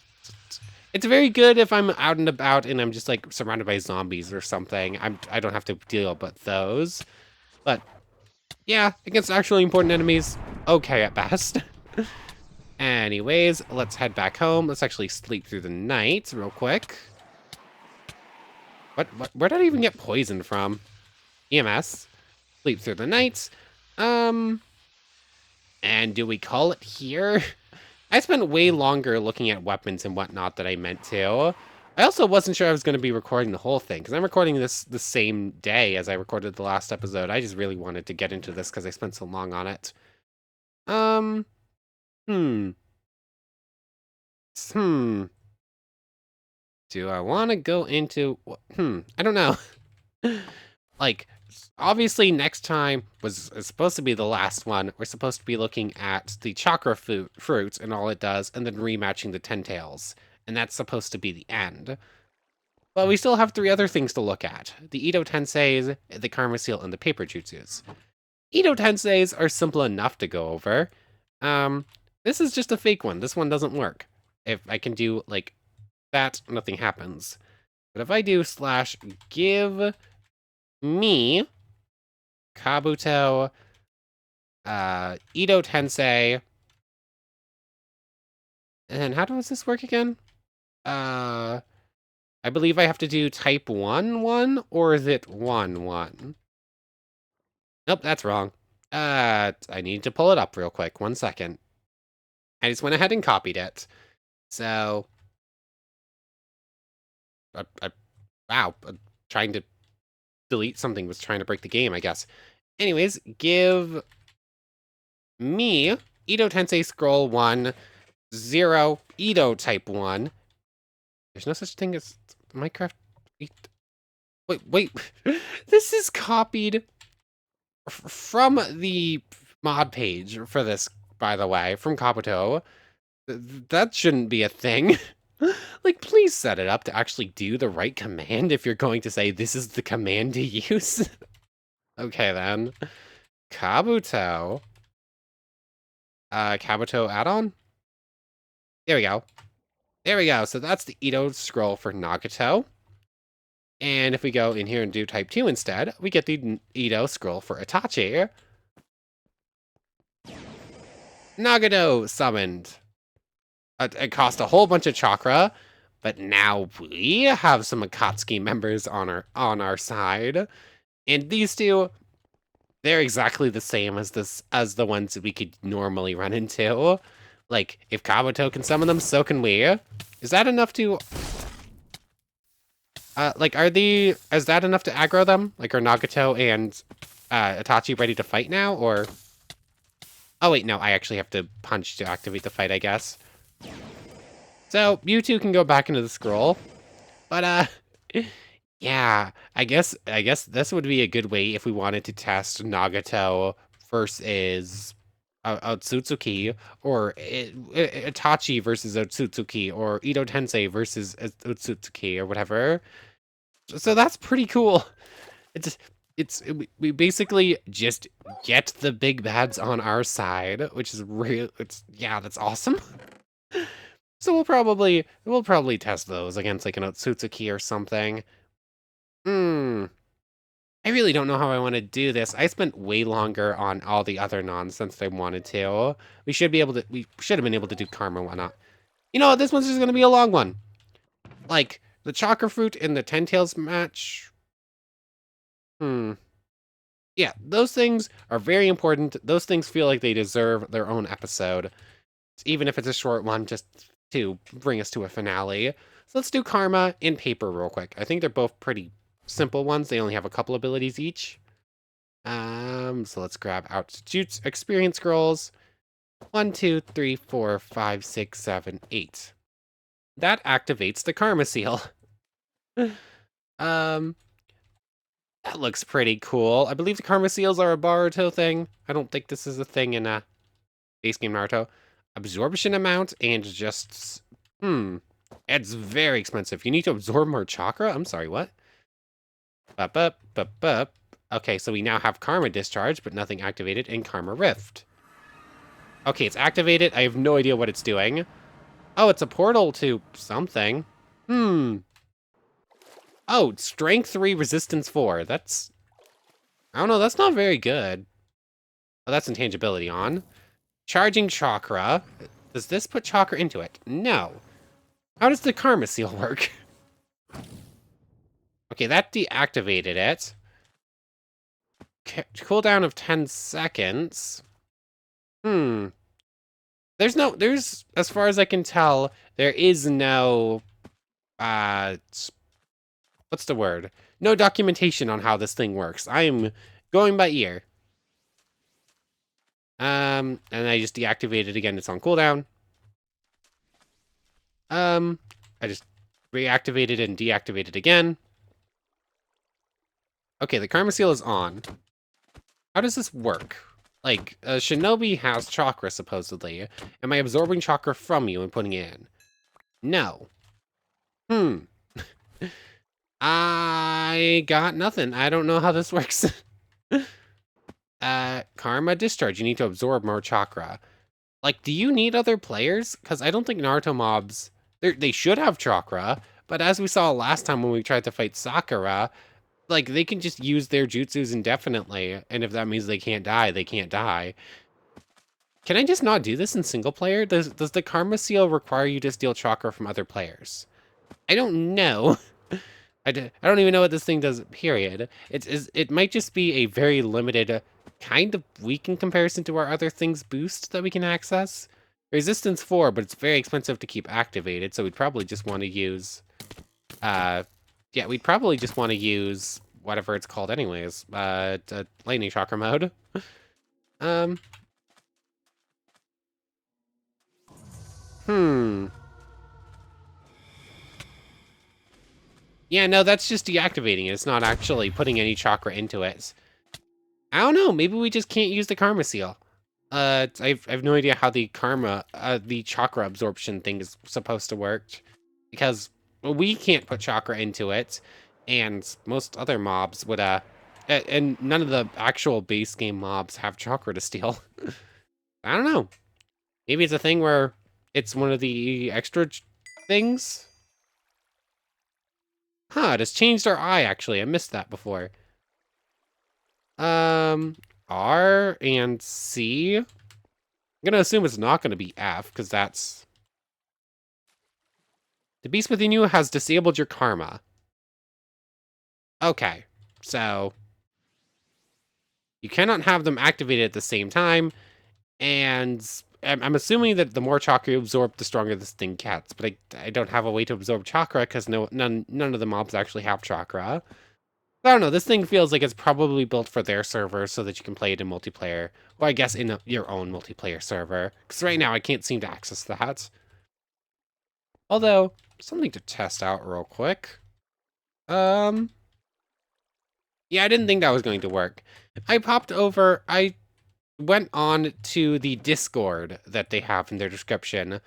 It's very good if I'm out and about and I'm just, like, surrounded by zombies or something. I don't have to deal with those. But, yeah, against actually important enemies, okay at best. Anyways, let's head back home. Let's actually sleep through the night real quick. Where did I even get poisoned from? EMS. Sleep through the night. And do we call it here? I spent way longer looking at weapons and whatnot than I meant to. I also wasn't sure I was going to be recording the whole thing, because I'm recording this the same day as I recorded the last episode. I just really wanted to get into this because I spent so long on it. Do I want to go into... I don't know. Like, obviously next time is supposed to be the last one. We're supposed to be looking at the Chakra fruit and all it does, and then rematching the Ten Tails. And that's supposed to be the end. But we still have 3 other things to look at. The Edo Tenseis, the Karma Seal, and the Paper Jutsus. Edo Tenseis are simple enough to go over. This is just a fake one. This one doesn't work. If I can do, like, that, nothing happens. But if I do / give me Kabuto, Edo Tensei, and how does this work again? I believe I have to do type 1, or is it 1? Nope, that's wrong. I need to pull it up real quick. 1 second. I just went ahead and copied it. So, wow, trying to delete something was trying to break the game, I guess. Anyways, give me Edo Tensei Scroll 1, 0, Edo Type 1. There's no such thing as Minecraft. Wait. This is copied from the mod page for this, by the way, from Kabuto. That shouldn't be a thing. Like, please set it up to actually do the right command if you're going to say this is the command to use. Okay, then. Kabuto. Kabuto add-on? There we go. There we go. So that's the Edo scroll for Nagato. And if we go in here and do type 2 instead, we get the Edo scroll for Itachi. Nagato summoned. It cost a whole bunch of chakra, but now we have some Akatsuki members on our side. And these two, they're exactly the same as the ones we could normally run into. Like, if Kabuto can summon them, so can we. Is that enough to... like, is that enough to aggro them? Like, are Nagato and Itachi ready to fight now, or... Oh, wait, no, I actually have to punch to activate the fight, I guess. So, you two can go back into the scroll. But, yeah, I guess this would be a good way if we wanted to test Nagato versus Otsutsuki, or Itachi versus Otsutsuki, or Ito Tensei versus Otsutsuki, or whatever. So that's pretty cool. It's we basically just get the big bads on our side, which is real. Yeah, that's awesome. So we'll probably test those against like an Otsutsuki or something. I really don't know how I want to do this. I spent way longer on all the other nonsense than I wanted to. We should have been able to do karma and whatnot. You know what? This one's just gonna be a long one. Like the Chakra Fruit and the Ten Tails match. Yeah, those things are very important. Those things feel like they deserve their own episode, even if it's a short one, just to bring us to a finale. So let's do Karma and Paper real quick. I think they're both pretty simple ones. They only have a couple abilities each. So let's grab out Jutsu Experience Scrolls. 1, 2, 3, 4, 5, 6, 7, 8. That activates the Karma Seal. um, that looks pretty cool. I believe the Karma Seals are a Boruto thing. I don't think this is a thing in base game Naruto. Absorption amount and just... It's very expensive. You need to absorb more chakra? I'm sorry, what? Okay, so we now have Karma Discharge, but nothing activated, and Karma Rift. Okay, it's activated. I have no idea what it's doing. Oh, it's a portal to something. Oh, Strength 3, Resistance 4. That's... I don't know, that's not very good. Oh, that's intangibility on. Charging Chakra. Does this put Chakra into it? No. How does the Karma Seal work? Okay, that deactivated it. Cooldown of 10 seconds. There's, as far as I can tell, there is no, what's the word? No documentation on how this thing works. I am going by ear. And I just deactivated it again. It's on cooldown. I just reactivated and deactivated again. Okay, the Karma Seal is on. How does this work? Like, Shinobi has chakra, supposedly. Am I absorbing chakra from you and putting it in? No. I got nothing. I don't know how this works. Karma Discharge. You need to absorb more chakra. Like, do you need other players? Because I don't think Naruto mobs... They should have chakra, but as we saw last time when we tried to fight Sakura, like, they can just use their jutsus indefinitely, and if that means they can't die, they can't die. Can I just not do this in single player? Does the Karma Seal require you to steal chakra from other players? I don't know. I don't even know what this thing does, period. It might just be a very limited, kind of weak in comparison to our other things boost that we can access. Resistance 4, but it's very expensive to keep activated, so we'd probably just want to use... yeah, we'd probably just want to use whatever it's called anyways. Lightning Chakra mode. Yeah, no, that's just deactivating it. It's not actually putting any chakra into it. I don't know. Maybe we just can't use the Karma Seal. I've no idea how the chakra absorption thing is supposed to work, because we can't put chakra into it, and most other mobs would, and none of the actual base game mobs have chakra to steal. I don't know. Maybe it's a thing where it's one of the extra things? Huh, it has changed our eye, actually. I missed that before. R and C. I'm gonna assume it's not gonna be F, because that's... The beast within you has disabled your karma. Okay, so... You cannot have them activated at the same time, and I'm assuming that the more chakra you absorb, the stronger this thing gets. But I don't have a way to absorb chakra because none of the mobs actually have chakra. I don't know. This thing feels like it's probably built for their server so that you can play it in multiplayer. Or I guess in your own multiplayer server. Because right now I can't seem to access that. Although, something to test out real quick. Yeah, I didn't think that was going to work. I went on to the Discord that they have in their description,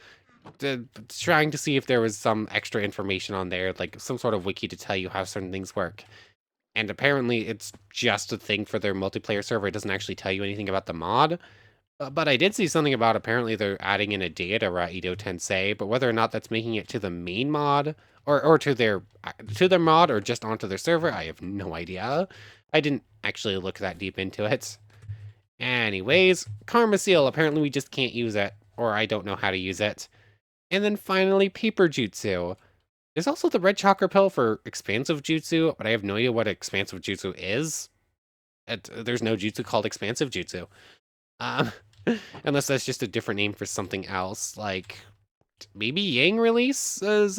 trying to see if there was some extra information on there, like some sort of wiki to tell you how certain things work. And apparently it's just a thing for their multiplayer server. It doesn't actually tell you anything about the mod. But I did see something about apparently they're adding in a data Raido Tensei, but whether or not that's making it to the main mod or to their mod or just onto their server, I have no idea. I didn't actually look that deep into it. Anyways, Karma Seal, apparently we just can't use it, or I don't know how to use it. And then finally, Paper Jutsu. There's also the red chakra pill for expansive jutsu, but I have no idea what expansive jutsu is. There's no jutsu called expansive jutsu. Um, unless that's just a different name for something else, like maybe Yang release is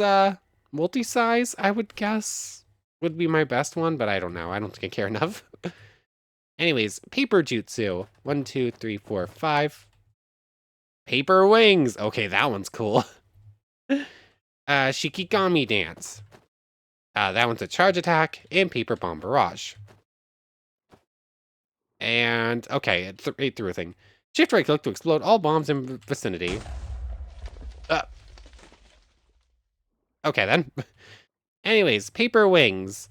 multi-size, I would guess would be my best one, but I don't know. I don't think I care enough. Anyways, paper jutsu. 1, 2, 3, 4, 5. Paper wings. Okay, that one's cool. Shikigami dance. That one's a charge attack and paper bomb barrage. And okay, it threw a thing. Shift right click to explode all bombs in vicinity. Okay then. Anyways, paper wings.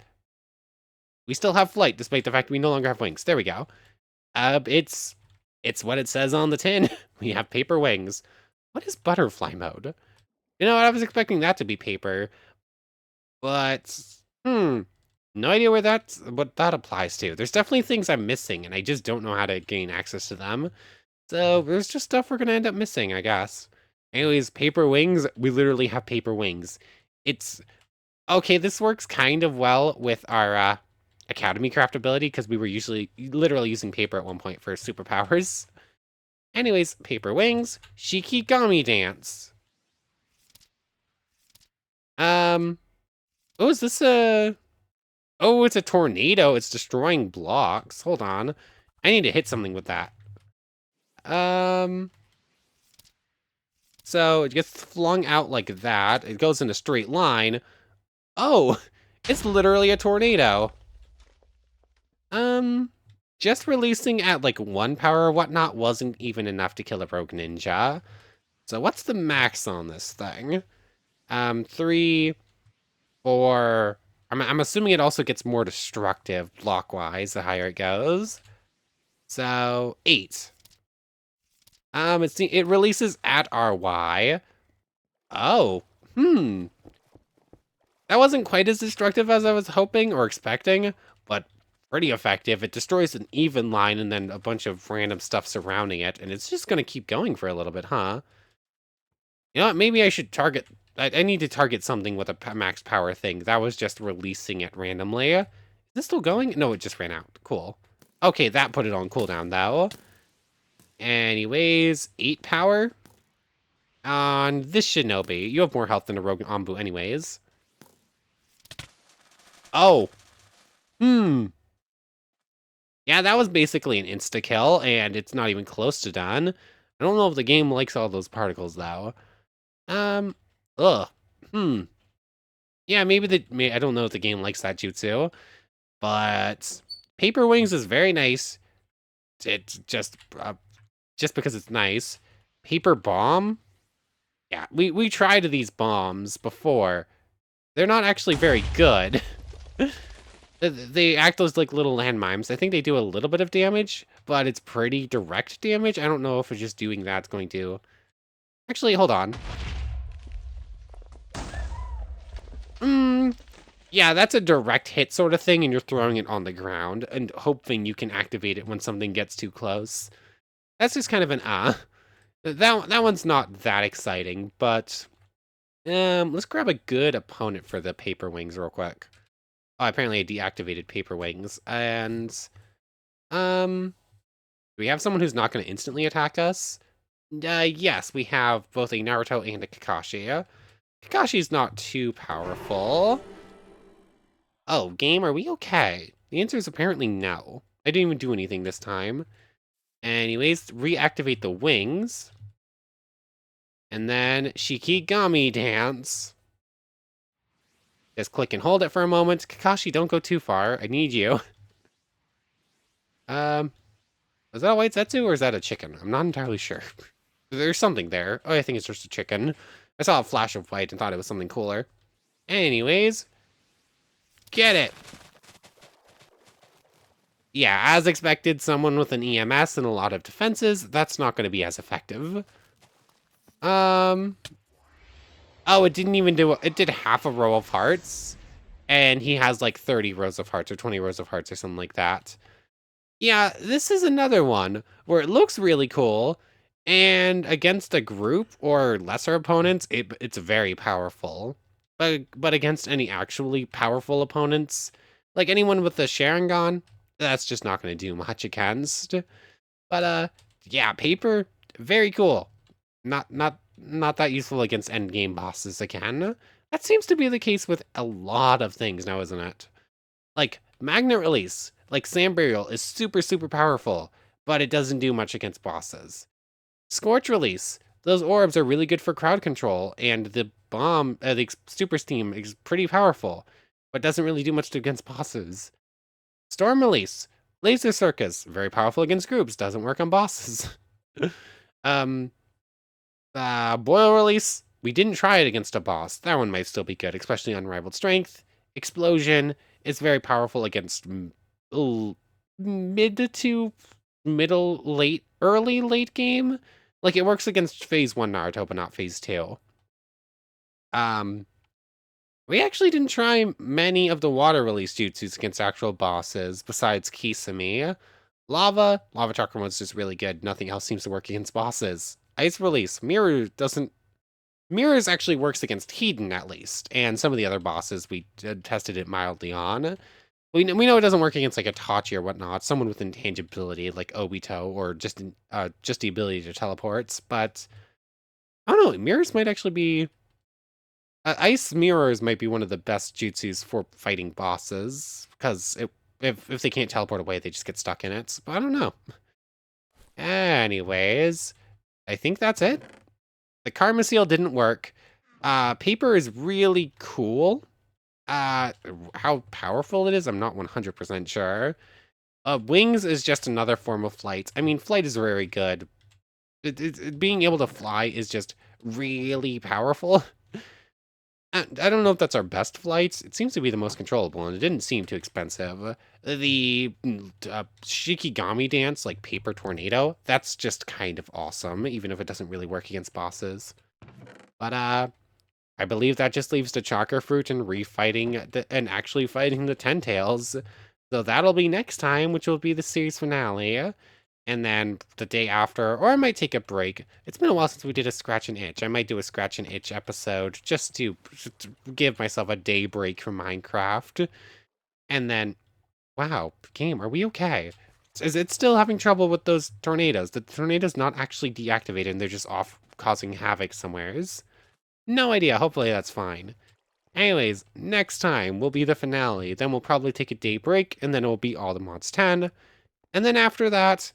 We still have flight despite the fact we no longer have wings. There we go. It's what it says on the tin. We have paper wings. What is butterfly mode? You know what? I was expecting that to be paper, but no idea what that applies to. There's definitely things I'm missing, and I just don't know how to gain access to them. So there's just stuff we're gonna end up missing, I guess. Anyways, paper wings. We literally have paper wings. It's okay. This works kind of well with our AHZNB ability because we were literally using paper at one point for superpowers. Anyways, paper wings, Shikigami dance. Oh, is this a... Oh, it's a tornado. It's destroying blocks. Hold on. I need to hit something with that. So it gets flung out like that. It goes in a straight line. Oh, it's literally a tornado. Just releasing at like 1 power or whatnot wasn't even enough to kill a rogue ninja. So what's the max on this thing? 3, 4. I'm assuming it also gets more destructive block-wise the higher it goes. So 8. It releases at RY. Oh, that wasn't quite as destructive as I was hoping or expecting, but pretty effective. It destroys an even line and then a bunch of random stuff surrounding it, and it's just gonna keep going for a little bit, huh? You know what? Maybe I should target... I need to target something with a max power thing. That was just releasing it randomly. Is this still going? No, it just ran out. Cool. Okay, that put it on cooldown, though. Anyways, 8 power. On this Shinobi. You have more health than a rogue Anbu anyways. Oh. Yeah, that was basically an insta-kill, and it's not even close to done. I don't know if the game likes all those particles, though. Ugh. Yeah, maybe I don't know if the game likes that jutsu, but Paper Wings is very nice. It's just because it's nice. Paper Bomb? Yeah, we tried these bombs before. They're not actually very good. They act as like little landmines. I think they do a little bit of damage, but it's pretty direct damage. I don't know if it's just doing that's going to... Actually, hold on. Yeah, that's a direct hit sort of thing, and you're throwing it on the ground and hoping you can activate it when something gets too close. That's just kind of an That one's not that exciting, but let's grab a good opponent for the Paper Wings real quick. Oh, apparently I deactivated Paper Wings, and do we have someone who's not going to instantly attack us? Yes, we have both a Naruto and a Kakashi. Kakashi's not too powerful. Oh, game, are we okay? The answer is apparently no. I didn't even do anything this time. Anyways, reactivate the wings. And then Shikigami dance. Just click and hold it for a moment. Kakashi, don't go too far. I need you. Is that a white Zetsu or is that a chicken? I'm not entirely sure. There's something there. Oh, I think it's just a chicken. I saw a flash of white and thought it was something cooler. Anyways, get it. Yeah, as expected, someone with an EMS and a lot of defenses, that's not going to be as effective. Oh, it didn't even do, it did half a row of hearts. And he has like 30 rows of hearts or 20 rows of hearts or something like that. Yeah, this is another one where it looks really cool, and against a group or lesser opponents, it's very powerful. But against any actually powerful opponents, like anyone with the Sharingan, that's just not going to do much against. But yeah, paper, very cool. Not that useful against endgame bosses again. That seems to be the case with a lot of things now, isn't it? Like, Magnet Release, like Sand Burial, is super, super powerful, but it doesn't do much against bosses. Scorch Release, those orbs are really good for crowd control, and the bomb, the Super Steam is pretty powerful, but doesn't really do much against bosses. Storm Release, Laser Circus, very powerful against groups, doesn't work on bosses. um, Boil Release, we didn't try it against a boss. That one might still be good, especially Unrivaled Strength. Explosion is very powerful against mid to middle, late, early, late game. Like, it works against Phase 1 Naruto, but not Phase 2. We actually didn't try many of the water release jutsus against actual bosses, besides Kisame. Lava Chakra was just really good. Nothing else seems to work against bosses. Ice release, Mirrors actually works against Hedon, at least, and some of the other bosses we tested it mildly on. We know it doesn't work against like Itachi or whatnot, someone with intangibility like Obito, or just the ability to teleport. But I don't know, mirrors might actually be ice mirrors might be one of the best jutsus for fighting bosses, because if they can't teleport away, they just get stuck in it. But I don't know. Anyways, I think that's it. The Karma Seal didn't work. Paper is really cool. How powerful it is, I'm not 100% sure. Wings is just another form of flight. I mean, flight is very good. Being able to fly is just really powerful. I don't know if that's our best flight. It seems to be the most controllable, and it didn't seem too expensive. The Shikigami dance, like Paper Tornado, that's just kind of awesome, even if it doesn't really work against bosses. But, I believe that just leaves the Chakra Fruit and and actually fighting the Ten Tails. So that'll be next time, which will be the series finale. And then the day after, or I might take a break. It's been a while since we did a Scratch and Itch. I might do a Scratch and Itch episode just to give myself a day break from Minecraft. And then, wow, game, are we okay? Is it still having trouble with those tornadoes? The tornado's not actually deactivated and they're just off causing havoc somewheres. No idea. Hopefully that's fine. Anyways, next time will be the finale. Then we'll probably take a day break, and then it will be all the mods 10. And then after that,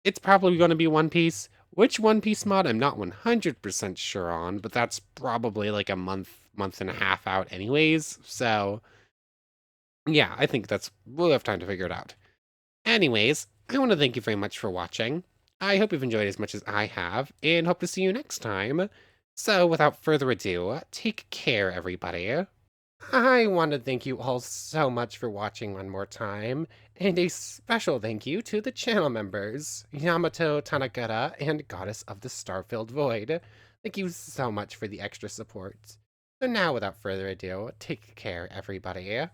it's probably going to be One Piece. Which One Piece mod, I'm not 100% sure on, but that's probably like a month and a half out anyways. So, yeah, I think we'll have time to figure it out. Anyways, I want to thank you very much for watching. I hope you've enjoyed as much as I have, and hope to see you next time. So, without further ado, take care, everybody. I want to thank you all so much for watching one more time, and a special thank you to the channel members, Yamato Tanagura and Goddess of the Star-Filled Void. Thank you so much for the extra support. So now, without further ado, take care, everybody.